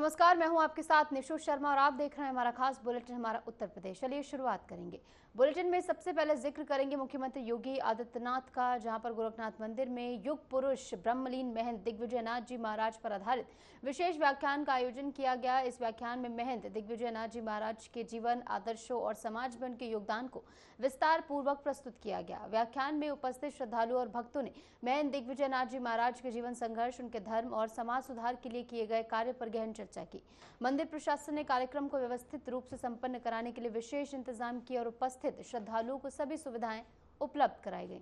नमस्कार, मैं हूं आपके साथ निशु शर्मा और आप देख रहे हैं हमारा खास बुलेटिन हमारा उत्तर प्रदेश। चलिए शुरुआत करेंगे। बुलेटिन में सबसे पहले जिक्र करेंगे मुख्यमंत्री योगी आदित्यनाथ का, जहां पर गोरखनाथ मंदिर में युग पुरुष ब्रह्मलीन महंत दिग्विजय नाथ जी महाराज पर आधारित विशेष व्याख्यान का आयोजन किया गया। इस व्याख्यान में महंत दिग्विजय नाथ जी महाराज के जीवन, आदर्शों और समाज में उनके योगदान को विस्तार पूर्वक प्रस्तुत किया गया। व्याख्यान में उपस्थित श्रद्धालुओं और भक्तों ने महंत दिग्विजय नाथ जी महाराज के जीवन, संघर्ष, उनके धर्म और समाज सुधार के लिए किए गए कार्य पर गहन चर्चा की। मंदिर प्रशासन ने कार्यक्रम को व्यवस्थित रूप से संपन्न कराने के लिए विशेष इंतजाम किए और उपस्थित श्रद्धालुओं को सभी सुविधाएं उपलब्ध कराई गईं।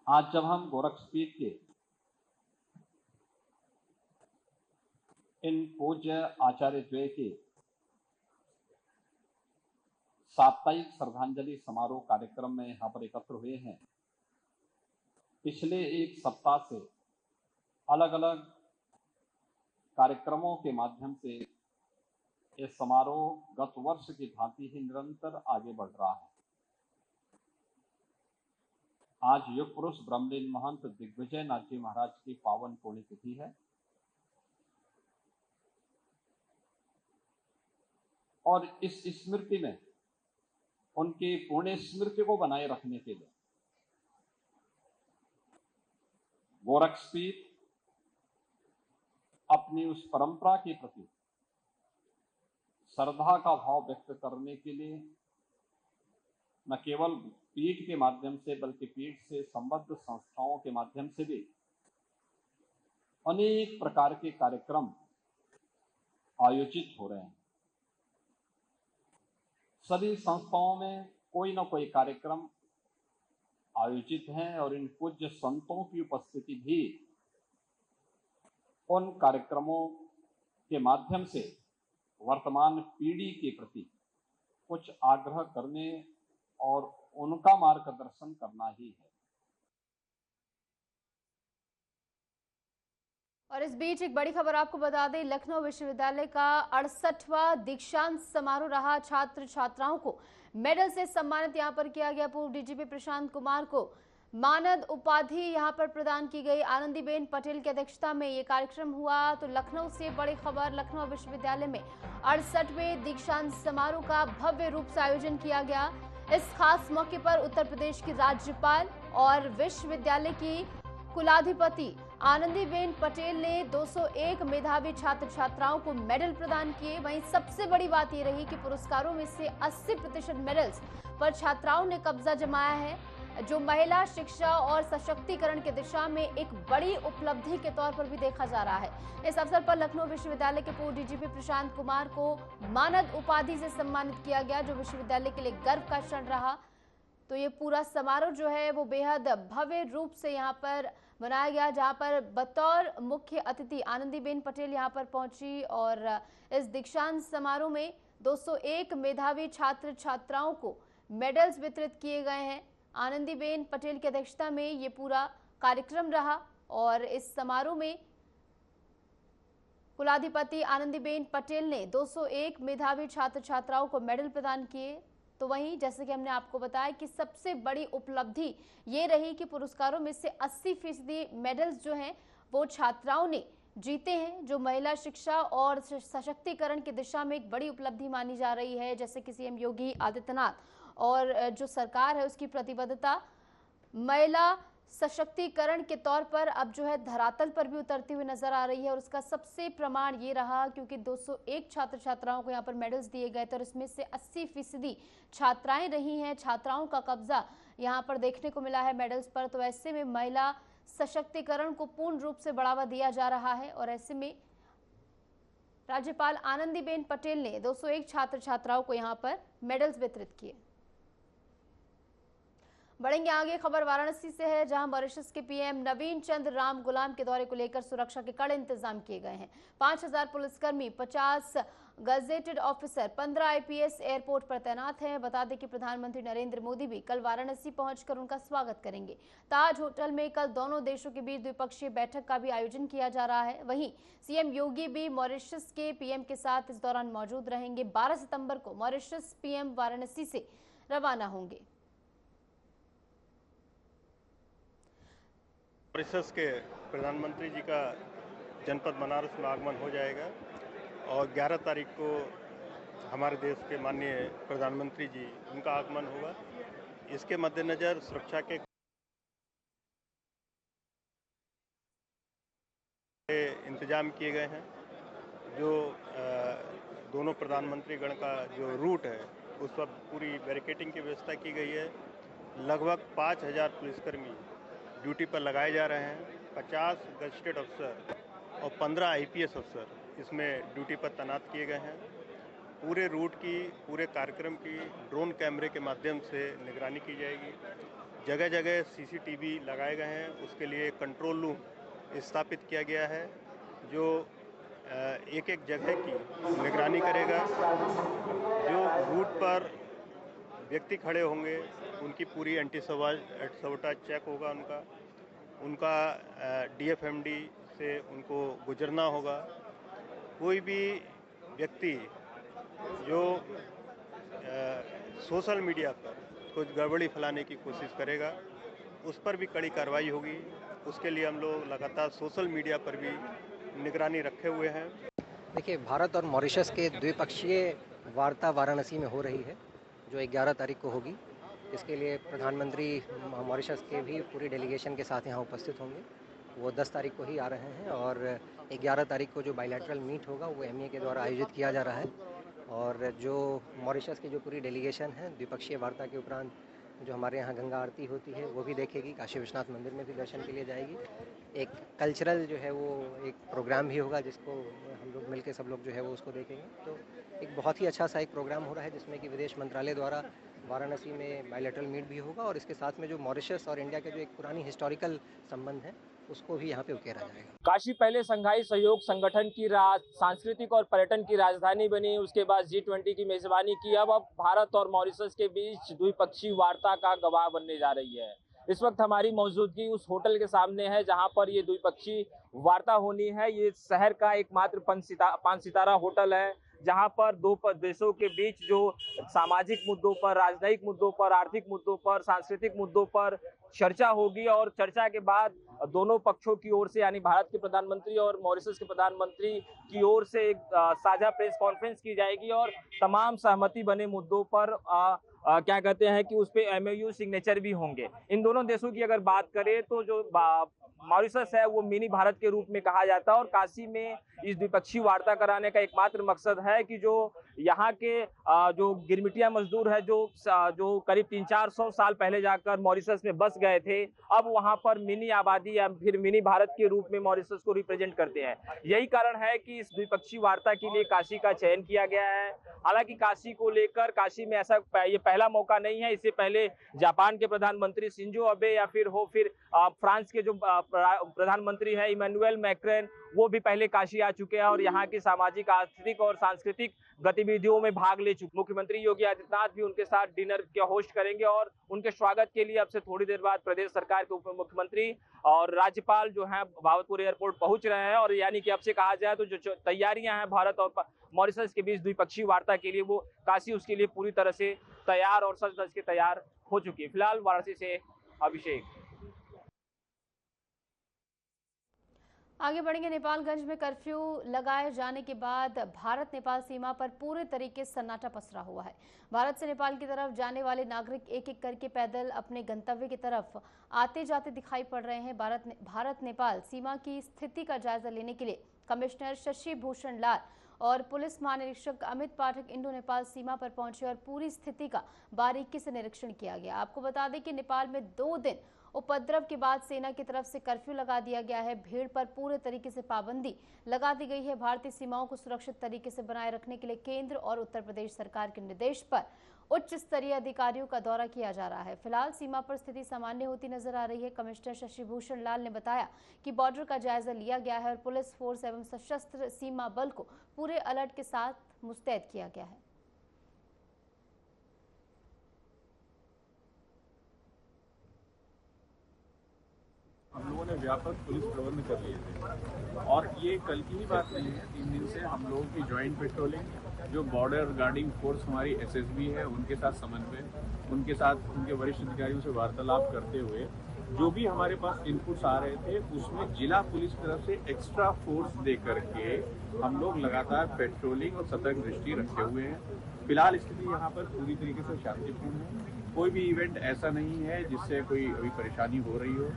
आज जब हम गोरक्षपीठ के इन पूज्य आचार्य द्वय के साप्ताहिक श्रद्धांजलि समारोह कार्यक्रम में यहाँ पर एकत्र हुए हैं, पिछले एक सप्ताह से अलग अलग कार्यक्रमों के माध्यम से ये समारोह गत वर्ष की भांति ही निरंतर आगे बढ़ रहा है। आज युग पुरुष ब्रह्मलीन महंत दिग्विजय नाथ जी महाराज की पावन पुण्यतिथि है और इस स्मृति में उनकी पुण्य स्मृति को बनाए रखने के लिए गोरक्षपीठ अपनी उस परंपरा के प्रति श्रद्धा का भाव व्यक्त करने के लिए न केवल पीठ के माध्यम से बल्कि पीठ से संबद्ध संस्थाओं के माध्यम से भी अनेक प्रकार के कार्यक्रम आयोजित हो रहे हैं। सभी संस्थाओं में कोई न कोई कार्यक्रम आयोजित हैं और इन पूज्य संतों की उपस्थिति भी उन कार्यक्रमों के माध्यम से वर्तमान पीढ़ी के प्रति कुछ आग्रह करने और उनका मार्गदर्शन करना ही है। और इस बीच एक बड़ी खबर आपको बता दें, लखनऊ विश्वविद्यालय का 68वां दीक्षांत समारोह रहा। छात्र छात्राओं को मेडल से सम्मानित यहां पर किया गया। पूर्व डीजीपी प्रशांत कुमार को मानद उपाधि यहां पर प्रदान की गई। आनंदीबेन पटेल की अध्यक्षता में ये कार्यक्रम हुआ। तो लखनऊ से बड़ी खबर, लखनऊ विश्वविद्यालय में 68वें दीक्षांत समारोह का भव्य रूप से आयोजन किया गया। इस खास मौके पर उत्तर प्रदेश की राज्यपाल और विश्वविद्यालय की कुलाधिपति आनंदीबेन पटेल ने 201 मेधावी छात्र छात्राओं को मेडल प्रदान किए। वहीं सबसे बड़ी बात यह रही कि पुरस्कारों में से 80% मेडल्स पर छात्राओं ने कब्जा जमाया है, जो महिला शिक्षा और सशक्तिकरण की दिशा में एक बड़ी उपलब्धि के तौर पर भी देखा जा रहा है। इस अवसर पर लखनऊ विश्वविद्यालय के पूर्व डीजीपी प्रशांत कुमार को मानद उपाधि से सम्मानित किया गया, जो विश्वविद्यालय के लिए गर्व का क्षण रहा। तो ये पूरा समारोह जो है वो बेहद भव्य रूप से यहाँ पर मनाया गया, जहाँ पर बतौर मुख्य अतिथि आनंदीबेन पटेल यहाँ पर पहुंची और इस दीक्षांत समारोह में 201 मेधावी छात्र छात्राओं को मेडल्स वितरित किए गए हैं। आनंदीबेन पटेल की अध्यक्षता में ये पूरा कार्यक्रम रहा और इस समारोह में कुलाधिपति आनंदीबेन पटेल ने 201 मेधावी छात्र छात्राओं को मेडल प्रदान किए। तो वहीं जैसे कि हमने आपको बताया कि सबसे बड़ी उपलब्धि ये रही कि पुरस्कारों में से 80% मेडल्स जो हैं वो छात्राओं ने जीते हैं, जो महिला शिक्षा और सशक्तिकरण की दिशा में एक बड़ी उपलब्धि मानी जा रही है। जैसे कि सीएम योगी आदित्यनाथ और जो सरकार है उसकी प्रतिबद्धता महिला सशक्तिकरण के तौर पर अब जो है धरातल पर भी उतरती हुई नजर आ रही है। और उसका सबसे प्रमाण ये रहा क्योंकि 201 छात्र छात्राओं को यहाँ पर मेडल्स दिए गए थे और इसमें से 80% छात्राएं रही हैं। छात्राओं का कब्जा यहाँ पर देखने को मिला है मेडल्स पर। तो ऐसे में महिला सशक्तिकरण को पूर्ण रूप से बढ़ावा दिया जा रहा है और ऐसे में राज्यपाल आनंदीबेन पटेल ने 201 छात्र छात्राओं को यहाँ पर मेडल्स वितरित किए। बढ़ेंगे आगे, खबर वाराणसी से है, जहां मॉरिशस के पीएम नवीन चंद्र राम गुलाम के दौरे को लेकर सुरक्षा के कड़े इंतजाम किए गए हैं। 5000 पुलिसकर्मी, 50 गजेटेड ऑफिसर, 15 आईपीएस एयरपोर्ट पर तैनात हैं। बता दें कि प्रधानमंत्री नरेंद्र मोदी भी कल वाराणसी पहुंचकर उनका स्वागत करेंगे। ताज होटल में कल दोनों देशों के बीच द्विपक्षीय बैठक का भी आयोजन किया जा रहा है। वहीं सीएम योगी भी मॉरिशस के पीएम के साथ इस दौरान मौजूद रहेंगे। 12 सितंबर को मॉरिशस पीएम वाराणसी से रवाना होंगे। मॉरिशस के प्रधानमंत्री जी का जनपद बनारस में आगमन हो जाएगा और 11 तारीख को हमारे देश के माननीय प्रधानमंत्री जी उनका आगमन होगा। इसके मद्देनज़र सुरक्षा के इंतजाम किए गए हैं। जो दोनों प्रधानमंत्री गण का जो रूट है उस पर पूरी बैरिकेडिंग की व्यवस्था की गई है। लगभग 5000 पुलिसकर्मी ड्यूटी पर लगाए जा रहे हैं। 50 गजेटेड अफसर और 15 IPS अफसर इसमें ड्यूटी पर तैनात किए गए हैं। पूरे रूट की, पूरे कार्यक्रम की ड्रोन कैमरे के माध्यम से निगरानी की जाएगी। जगह जगह CCTV लगाए गए हैं। उसके लिए कंट्रोल रूम स्थापित किया गया है जो एक एक जगह की निगरानी करेगा। जो रूट पर व्यक्ति खड़े होंगे उनकी पूरी एंटी सबोटाज चेक होगा। उनका DFMD से उनको गुजरना होगा। कोई भी व्यक्ति जो सोशल मीडिया पर कुछ गड़बड़ी फैलाने की कोशिश करेगा उस पर भी कड़ी कार्रवाई होगी। उसके लिए हम लोग लगातार सोशल मीडिया पर भी निगरानी रखे हुए हैं। देखिए, भारत और मॉरिशस के द्विपक्षीय वार्ता वाराणसी में हो रही है जो 11 तारीख को होगी। इसके लिए प्रधानमंत्री मॉरिशस के भी पूरी डेलीगेशन के साथ यहाँ उपस्थित होंगे। वो 10 तारीख को ही आ रहे हैं और 11 तारीख को जो बायलैटरल मीट होगा वो MA के द्वारा आयोजित किया जा रहा है। और जो मॉरिशस की जो पूरी डेलीगेशन है द्विपक्षीय वार्ता के उपरांत जो हमारे यहाँ गंगा आरती होती है वो भी देखेगी। काशी विश्वनाथ मंदिर में भी दर्शन के लिए जाएगी। एक कल्चरल जो है वो एक प्रोग्राम भी होगा जिसको हम लोग मिलके सब लोग जो है वो उसको देखेंगे। तो एक बहुत ही अच्छा सा एक प्रोग्राम हो रहा है जिसमें कि विदेश मंत्रालय द्वारा वाराणसी में बायलैटरल मीट भी होगा और इसके साथ में जो मॉरिशस और इंडिया के जो एक पुरानी हिस्टोरिकल संबंध है उसको भी यहाँ पे उकेरा जाएगा। काशी पहले संघाई सहयोग संगठन की सांस्कृतिक और पर्यटन की राजधानी बनी। उसके बाद G20 की मेजबानी की। अब भारत और मॉरिशस के बीच द्विपक्षीय वार्ता का गवाह बनने जा रही है। इस वक्त हमारी मौजूदगी उस होटल के सामने है जहां पर ये द्विपक्षीय वार्ता होनी है। ये शहर का एकमात्र 5 सितारा होटल है जहां पर दो देशों के बीच जो सामाजिक मुद्दों पर, राजनयिक मुद्दों पर, आर्थिक मुद्दों पर, सांस्कृतिक मुद्दों पर चर्चा होगी और चर्चा के बाद दोनों पक्षों की ओर से यानी भारत के प्रधानमंत्री और मॉरिशस के प्रधानमंत्री की ओर से एक साझा प्रेस कॉन्फ्रेंस की जाएगी और तमाम सहमति बने मुद्दों पर क्या कहते हैं कि उस पे MOU सिग्नेचर भी होंगे। इन दोनों देशों की अगर बात करें तो जो मॉरिशस है वो मिनी भारत के रूप में कहा जाता है और काशी में इस द्विपक्षीय वार्ता कराने का एकमात्र मकसद है कि जो यहाँ के जो गिरमिटिया मजदूर है जो करीब 300-400 साल पहले जाकर मॉरिशस में बस गए थे, अब वहाँ पर मिनी आबादी या फिर मिनी भारत के रूप में मॉरिशस को रिप्रेजेंट करते हैं। यही कारण है कि इस द्विपक्षीय वार्ता के लिए काशी का चयन किया गया है। हालांकि काशी को लेकर काशी में ऐसा ये पहला मौका नहीं है। इससे पहले जापान के प्रधानमंत्री शिंजो अबे या फिर फ्रांस के जो प्रधानमंत्री है इमैनुअल मैक्रोन वो भी पहले काशी आ चुके हैं और यहाँ की सामाजिक, आर्थिक और सांस्कृतिक गतिविधियों में भाग ले चुके। मुख्यमंत्री योगी आदित्यनाथ भी उनके साथ डिनर के होस्ट करेंगे और उनके स्वागत के लिए अब से थोड़ी देर बाद प्रदेश सरकार के उप मुख्यमंत्री और राज्यपाल जो है भावलपुर एयरपोर्ट पहुंच रहे हैं। और यानी कि अब से कहा जाए तो जो तैयारियां हैं भारत और मॉरिशस के बीच द्विपक्षीय वार्ता के लिए वो काशी उसके लिए पूरी तरह से तैयार और सज धज के तैयार हो चुकी है। फिलहाल वाराणसी से अभिषेक। आगे बढ़ेंगे। नेपालगंज में कर्फ्यू लगाए जाने के बाद भारत नेपाल सीमा पर पूरे तरीके से सन्नाटा पसरा हुआ है। भारत से नेपाल की तरफ जाने वाले नागरिक एक एक करके पैदल अपने गंतव्य की तरफ आते जाते दिखाई पड़ रहे हैं। भारत नेपाल सीमा की स्थिति का जायजा लेने के लिए कमिश्नर शशि भूषण लाल और पुलिस महानिरीक्षक अमित पाठक इंडो नेपाल सीमा पर पहुंचे और पूरी स्थिति का बारीकी से निरीक्षण किया गया। आपको बता दें कि नेपाल में 2 दिन उपद्रव के बाद सेना की तरफ से कर्फ्यू लगा दिया गया है। भीड़ पर पूरे तरीके से पाबंदी लगा दी गई है। भारतीय सीमाओं को सुरक्षित तरीके से बनाए रखने के लिए केंद्र और उत्तर प्रदेश सरकार के निर्देश पर उच्च स्तरीय अधिकारियों का दौरा किया जा रहा है। फिलहाल सीमा पर स्थिति सामान्य होती नजर आ रही है। कमिश्नर शशि भूषण लाल ने बताया कि बॉर्डर का जायजा लिया गया है और पुलिस फोर्स एवं सशस्त्र सीमा बल को पूरे अलर्ट के साथ मुस्तैद किया गया है। हम लोगों ने व्यापक पुलिस प्रबंध कर लिए थे और ये कल की ही बात नहीं है। 3 दिन से हम लोगों की ज्वाइंट पेट्रोलिंग, जो बॉर्डर गार्डिंग फोर्स हमारी SSB है उनके साथ समन्वय, उनके साथ उनके वरिष्ठ अधिकारियों से वार्तालाप करते हुए जो भी हमारे पास इनपुट्स आ रहे थे उसमें जिला पुलिस की तरफ से एक्स्ट्रा फोर्स दे करके हम लोग लगातार पेट्रोलिंग और सतर्क दृष्टि रखे हुए हैं। फिलहाल स्थिति यहाँ पर पूरी तरीके से शांतिपूर्ण है। कोई भी इवेंट ऐसा नहीं है जिससे कोई अभी परेशानी हो रही हो।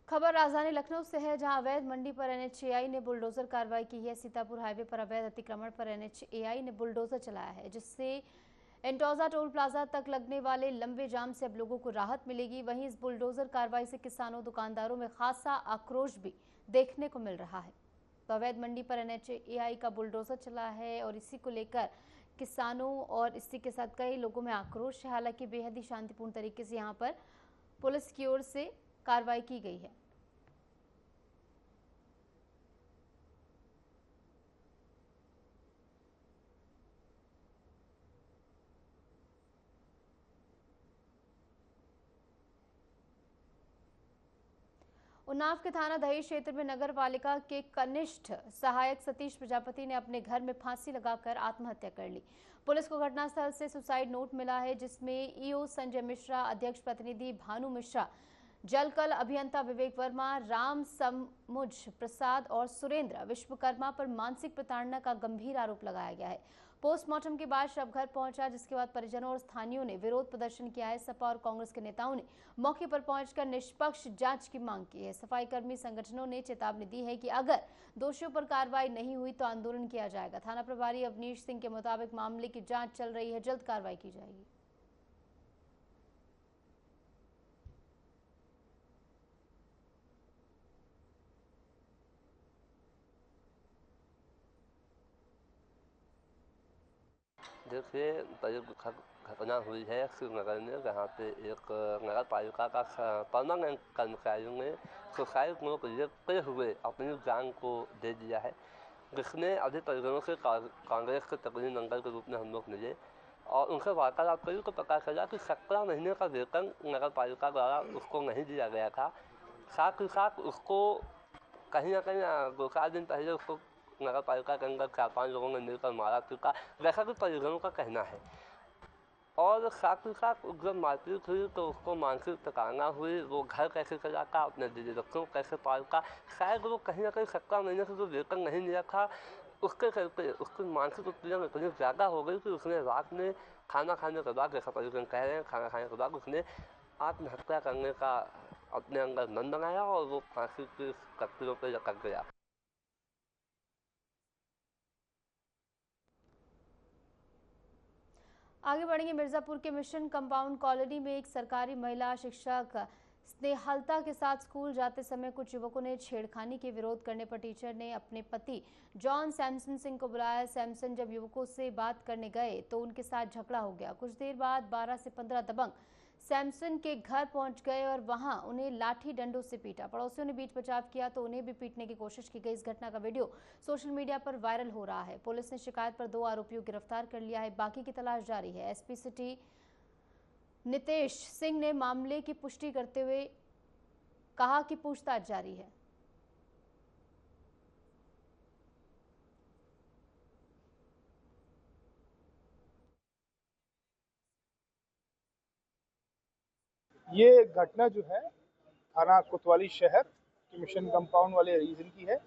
खबर राजधानी लखनऊ से है, जहां अवैध मंडी पर एनएचएआई ने बुलडोजर कार्रवाई की है। सीतापुर हाईवे पर अवैध अतिक्रमण पर एनएचएआई ने बुलडोजर चलाया है, जिससे एंटोजा टोल प्लाजा तक लगने वाले लंबे जाम से अब लोगों को राहत मिलेगी। वहीं इस बुलडोजर कार्रवाई से किसानों दुकानदारों में खासा आक्रोश भी देखने को मिल रहा है। तो अवैध मंडी पर एनएचएआई का बुलडोजर चला है और इसी को लेकर किसानों और इसी के साथ कई लोगों में आक्रोश है। हालांकि बेहद ही शांतिपूर्ण तरीके से यहाँ पर पुलिस की ओर से कार्रवाई की गई है। उन्नाव के थाना दहेज क्षेत्र में नगर पालिका के कनिष्ठ सहायक सतीश प्रजापति ने अपने घर में फांसी लगाकर आत्महत्या कर ली। पुलिस को घटनास्थल से सुसाइड नोट मिला है, जिसमें ईओ संजय मिश्रा, अध्यक्ष प्रतिनिधि भानु मिश्रा, जलकल अभियंता विवेक वर्मा, राम समुज प्रसाद और सुरेंद्र विश्वकर्मा पर मानसिक प्रताड़ना का गंभीर आरोप लगाया गया है। पोस्टमार्टम के बाद शव घर पहुंचा, जिसके बाद परिजनों और स्थानीयों ने विरोध प्रदर्शन किया है। सपा और कांग्रेस के नेताओं ने मौके पर पहुंचकर निष्पक्ष जांच की मांग की है। सफाई कर्मी संगठनों ने चेतावनी दी है कि अगर दोषियों पर कार्रवाई नहीं हुई तो आंदोलन किया जाएगा। थाना प्रभारी अवनीश सिंह के मुताबिक मामले की जांच चल रही है, जल्द कार्रवाई की जाएगी। देखिए, घटना हुई है श्रीनगर में, जहाँ पे एक नगर पालिका का परमानेंट कर्मचारियों ने सुसाइड नोट लिखते हुए अपनी जान को दे दिया है, जिसमें अभी परिजनों से कांग्रेस के तकरीर नंबर के रूप में हम लोग मिले और उनसे वार्तालाप करी तो पता चला कि 17 महीने का वेतन नगर पालिका द्वारा उसको नहीं दिया गया था। साथ ही साथ उसको कहीं ना कहीं 2-4 दिन पहले उसको नगर पालिका के अंदर 4-5 लोगों ने मिलकर मारा चुका, जैसा कि परिजनों का कहना है। और साथ ही साथ जब मारपीट हुई तो उसको मानसिक प्रताड़ना हुई, वो घर कैसे चलाता, अपने बीवी बच्चों को कैसे पालता। शायद वो कहीं ना कहीं 17 महीने से जो वेतन नहीं मिला था, उसके चलते उसकी मानसिक उत्पीड़न इतनी ज़्यादा हो गई कि उसने रात में खाना खाने के बाद, जैसा परिजन कह रहे हैं, खाना खाने के बाद उसने आत्महत्या करने का अपने अंदर मन बनाया और वो फांसी की कत्तियों पर लटक गया। आगे बढ़ेंगे। मिर्जापुर के मिशन कंपाउंड कॉलोनी में एक सरकारी महिला शिक्षक स्नेहलता के साथ स्कूल जाते समय कुछ युवकों ने छेड़खानी के विरोध करने पर टीचर ने अपने पति जॉन सैमसन सिंह को बुलाया। सैमसन जब युवकों से बात करने गए तो उनके साथ झगड़ा हो गया। कुछ देर बाद 12 से 15 दबंग सैमसन के घर पहुंच गए और वहां उन्हें लाठी डंडों से पीटा। पड़ोसियों ने बीच बचाव किया तो उन्हें भी पीटने की कोशिश की गई। इस घटना का वीडियो सोशल मीडिया पर वायरल हो रहा है। पुलिस ने शिकायत पर 2 आरोपियों को गिरफ्तार कर लिया है, बाकी की तलाश जारी है। एसपी सिटी नितेश सिंह ने मामले की पुष्टि करते हुए कहा कि पूछताछ जारी है। ये घटना जो है थाना कोतवाली शहर के मिशन कंपाउंड वाले रीजन की है।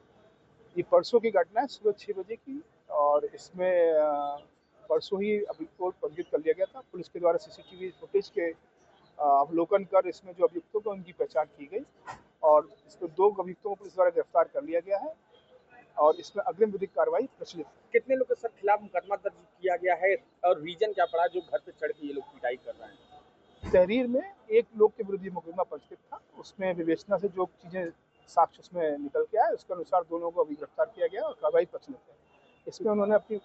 ये परसों की घटना है, सुबह 6 बजे की, और इसमें परसों ही अभियुक्तों को पंजीकृत कर लिया गया था। पुलिस के द्वारा सीसीटीवी फुटेज के अवलोकन कर इसमें जो अभियुक्तों को उनकी पहचान की गई और इसमें 2 अभियुक्तों को पुलिस द्वारा गिरफ्तार कर लिया गया है और इसमें अग्रिम विधिक कार्रवाई प्रचलित है। कितने लोगों के खिलाफ मुकदमा दर्ज किया गया है और रीजन क्या पड़ा जो घर पे चढ़ के ये लोग पिटाई कर रहे हैं? तहरीर में एक लोग के विरुद्ध मुकदमा पंजीकृत था, उसमें विवेचना से जो चीजें साक्ष्य उसमें निकल के आए उसके अनुसार 2 लोगों को अभी गिरफ्तार किया गया और कार्रवाई प्रचलित है। इसमें उन्होंने अपनी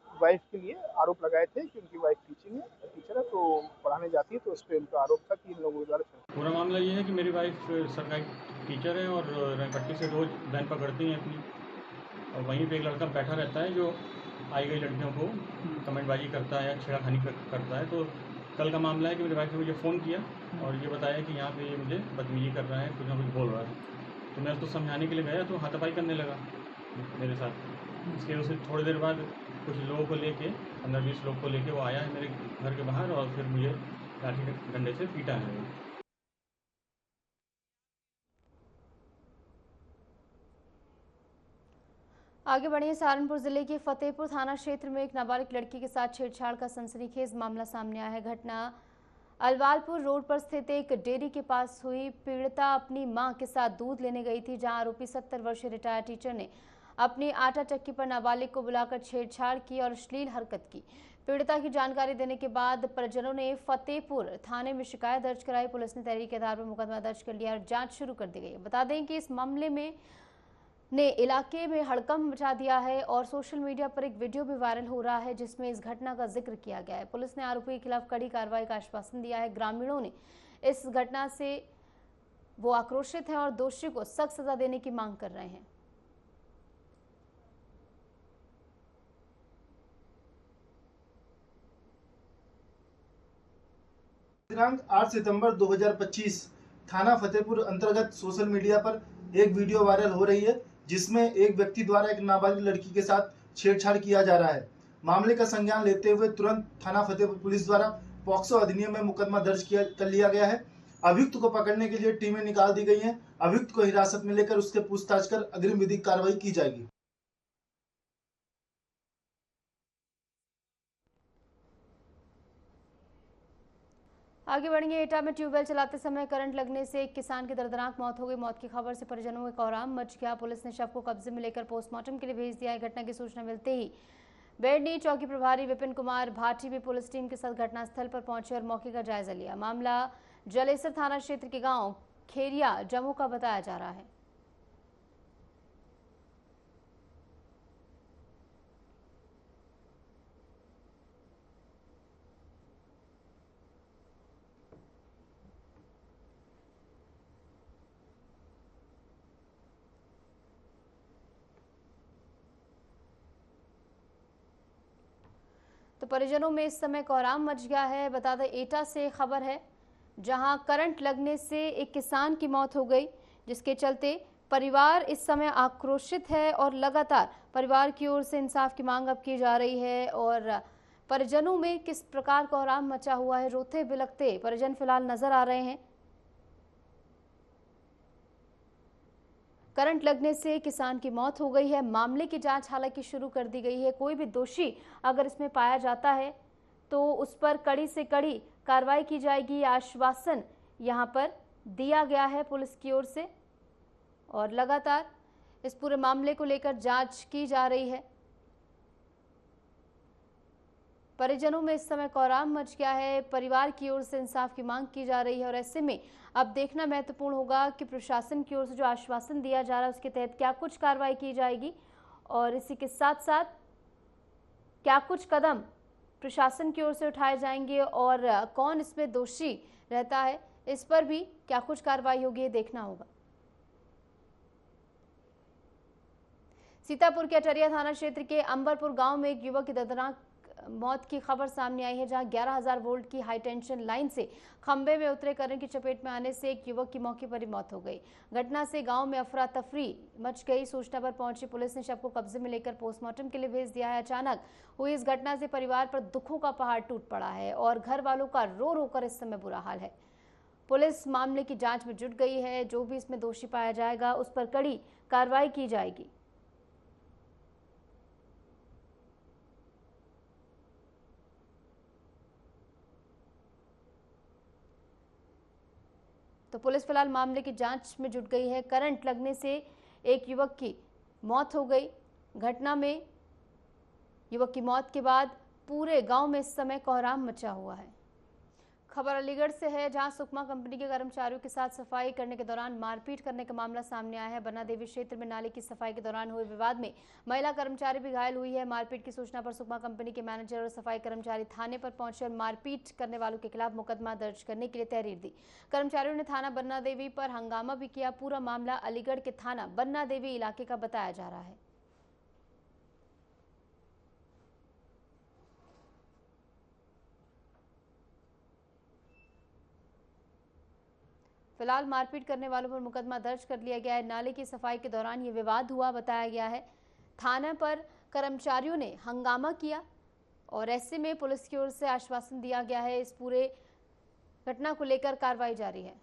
वाइफ के लिए आरोप लगाए थे कि उनकी वाइफ टीचर है तो पढ़ाने जाती है, तो उस पर उनका आरोप था कि इन लोगों द्वारा। पूरा मामला ये है कि मेरी वाइफ सरकारी टीचर है और रैनपट्टी से रोज वैन पकड़ती हैं अपनी, और वहीं पे एक लड़का बैठा रहता है जो आई गई लड़कियों को कमेंटबाजी करता है या छेड़खानी करता है। तो कल का मामला है कि मेरे वाइफ ने मुझे फ़ोन किया और ये बताया कि यहाँ पे ये मुझे बदतमीजी कर रहा है, कुछ ना कुछ बोल रहा है। तो मैं उसको समझाने के लिए गया तो हाथापाई करने लगा मेरे साथ। इसके उससे थोड़ी देर बाद कुछ लोगों को लेके 15-20 लोग को लेके वो आया है मेरे घर के बाहर और फिर मुझे लाठी डंडे से पीटा है वो। आगे बढ़े, सहारनपुर जिले के फतेहपुर थाना क्षेत्र में एक नाबालिग लड़की के साथ छेड़छाड़ का सनसनीखेज मामला सामने आया है। घटना अलवालपुर रोड पर स्थित एक डेयरी के पास हुई। पीड़िता अपनी मां के साथ दूध लेने गई थी, जहां आरोपी 70 वर्षीय रिटायर्ड टीचर ने अपनी आटा चक्की पर नाबालिग को बुलाकर छेड़छाड़ की और अश्लील हरकत की। पीड़िता की जानकारी देने के बाद परिजनों ने फतेहपुर थाने में शिकायत दर्ज कराई। पुलिस ने तहरीर के आधार पर मुकदमा दर्ज कर लिया और जांच शुरू कर दी गई है। बता दें कि इस मामले में ने इलाके में हड़कंप मचा दिया है और सोशल मीडिया पर एक वीडियो भी वायरल हो रहा है जिसमें इस घटना का जिक्र किया गया है। पुलिस ने आरोपी के खिलाफ कड़ी कार्रवाई का आश्वासन दिया है। ग्रामीणों ने इस घटना से वो आक्रोशित हैं और दोषी को सख्त सजा देने की मांग कर रहे हैं। दिनांक 8 सितंबर 2025 थाना फतेहपुर अंतर्गत सोशल मीडिया पर एक वीडियो वायरल हो रही है जिसमें एक व्यक्ति द्वारा एक नाबालिग लड़की के साथ छेड़छाड़ किया जा रहा है। मामले का संज्ञान लेते हुए तुरंत थाना फतेहपुर पुलिस द्वारा पॉक्सो अधिनियम में मुकदमा दर्ज कर लिया गया है। अभियुक्त को पकड़ने के लिए टीमें निकाल दी गई हैं। अभियुक्त को हिरासत में लेकर उससे पूछताछ कर अग्रिम विधिक कार्रवाई की जाएगी। आगे बढ़ेंगे, एटा में ट्यूबवेल चलाते समय करंट लगने से एक किसान की दर्दनाक मौत हो गई। मौत की खबर से परिजनों में कोहराम मच गया। पुलिस ने शव को कब्जे में लेकर पोस्टमार्टम के लिए भेज दिया है। घटना की सूचना मिलते ही बेडनी चौकी प्रभारी विपिन कुमार भाटी भी पुलिस टीम के साथ घटनास्थल पर पहुंचे और मौके का जायजा लिया। मामला जलेसर थाना क्षेत्र के गांव खेरिया जम्मू का बताया जा रहा है। तो परिजनों में इस समय कोहराम मच गया है। बता दें, एटा से खबर है जहां करंट लगने से एक किसान की मौत हो गई, जिसके चलते परिवार इस समय आक्रोशित है और लगातार परिवार की ओर से इंसाफ की मांग अब की जा रही है। और परिजनों में किस प्रकार कोहराम मचा हुआ है, रोते बिलखते परिजन फिलहाल नजर आ रहे हैं। करंट लगने से किसान की मौत हो गई है। मामले की जांच हालांकि शुरू कर दी गई है। कोई भी दोषी अगर इसमें पाया जाता है तो उस पर कड़ी से कड़ी कार्रवाई की जाएगी, आश्वासन यहां पर दिया गया है पुलिस की ओर से। और लगातार इस पूरे मामले को लेकर जांच की जा रही है। परिजनों में इस समय कोहराम मच गया है। परिवार की ओर से इंसाफ की मांग की जा रही है और ऐसे में अब देखना महत्वपूर्ण होगा कि प्रशासन की ओर से जो आश्वासन दिया जा रहा है उसके तहत क्या कुछ कार्रवाई की जाएगी और इसी के साथ साथ क्या कुछ कदम प्रशासन की ओर से उठाए जाएंगे और कौन इसमें दोषी रहता है, इस पर भी क्या कुछ कार्रवाई होगी, ये देखना होगा। सीतापुर के अटरिया थाना क्षेत्र के अंबरपुर गांव में एक युवक की दर्दनाक मौत की खबर सामने आई है, जहां 11,000 वोल्ट की हाई टेंशन लाइन से खंबे में उतरे करंट की चपेट में आने से एक युवक की मौके पर ही मौत हो गई। घटना से गांव में अफरा तफरी मच गई। सूचना पर पहुंची पुलिस ने शव को कब्जे में लेकर पोस्टमार्टम के लिए भेज दिया है। अचानक हुई इस घटना से परिवार पर दुखों का पहाड़ टूट पड़ा है और घर वालों का रो रो कर इस समय बुरा हाल है। पुलिस मामले की जांच में जुट गई है। जो भी इसमें दोषी पाया जाएगा उस पर कड़ी कार्रवाई की जाएगी। तो पुलिस फिलहाल मामले की जांच में जुट गई है। करंट लगने से एक युवक की मौत हो गई। घटना में युवक की मौत के बाद पूरे गांव में इस समय कोहराम मचा हुआ है। खबर अलीगढ़ से है, जहां सुकमा कंपनी के कर्मचारियों के साथ सफाई करने के दौरान मारपीट करने का मामला सामने आया है। बन्ना देवी क्षेत्र में नाले की सफाई के दौरान हुए विवाद में महिला कर्मचारी भी घायल हुई है। मारपीट की सूचना पर सुकमा कंपनी के मैनेजर और सफाई कर्मचारी थाने पर पहुंचे और मारपीट करने वालों के खिलाफ मुकदमा दर्ज करने के लिए तहरीर दी। कर्मचारियों ने थाना बन्ना देवी पर हंगामा भी किया। पूरा मामला अलीगढ़ के थाना बन्ना देवी इलाके का बताया जा रहा है। फिलहाल मारपीट करने वालों पर मुकदमा दर्ज कर लिया गया है। नाले की सफाई के दौरान ये विवाद हुआ बताया गया है। थाना पर कर्मचारियों ने हंगामा किया और ऐसे में पुलिस की ओर से आश्वासन दिया गया है। इस पूरे घटना को लेकर कार्रवाई जारी है।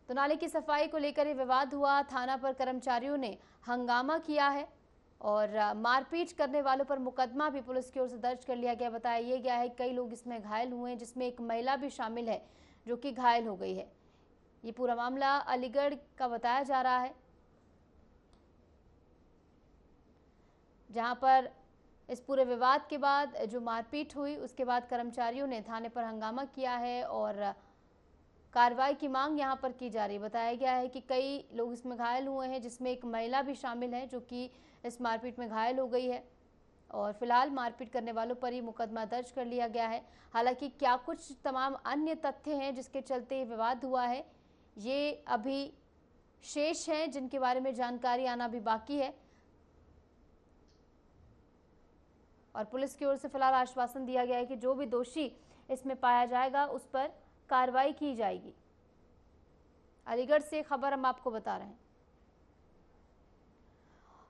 तो नाले की सफाई को लेकर ये विवाद हुआ। थाना पर कर्मचारियों ने हंगामा किया है और मारपीट करने वालों पर मुकदमा भी पुलिस की ओर से दर्ज कर लिया गया। बताया गया है कई लोग इसमें घायल हुए हैं, जिसमें एक महिला भी शामिल है जो कि घायल हो गई है। ये पूरा मामला अलीगढ़ का बताया जा रहा है, जहां पर इस पूरे विवाद के बाद जो मारपीट हुई उसके बाद कर्मचारियों ने थाने पर हंगामा किया है और कार्रवाई की मांग यहां पर की जा रही है। बताया गया है कि कई लोग इसमें घायल हुए हैं, जिसमें एक महिला भी शामिल है जो कि इस मारपीट में घायल हो गई है और फिलहाल मारपीट करने वालों पर ही मुकदमा दर्ज कर लिया गया है। हालांकि क्या कुछ तमाम अन्य तथ्य हैं जिसके चलते ये विवाद हुआ है, ये अभी शेष हैं, जिनके बारे में जानकारी आना भी बाकी है। और पुलिस की ओर से फिलहाल आश्वासन दिया गया है कि जो भी दोषी इसमें पाया जाएगा उस पर कार्रवाई की जाएगी। अलीगढ़ से खबर हम आपको बता रहे हैं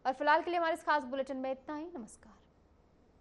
और फिलहाल के लिए हमारे इस खास बुलेटिन में इतना ही। नमस्कार।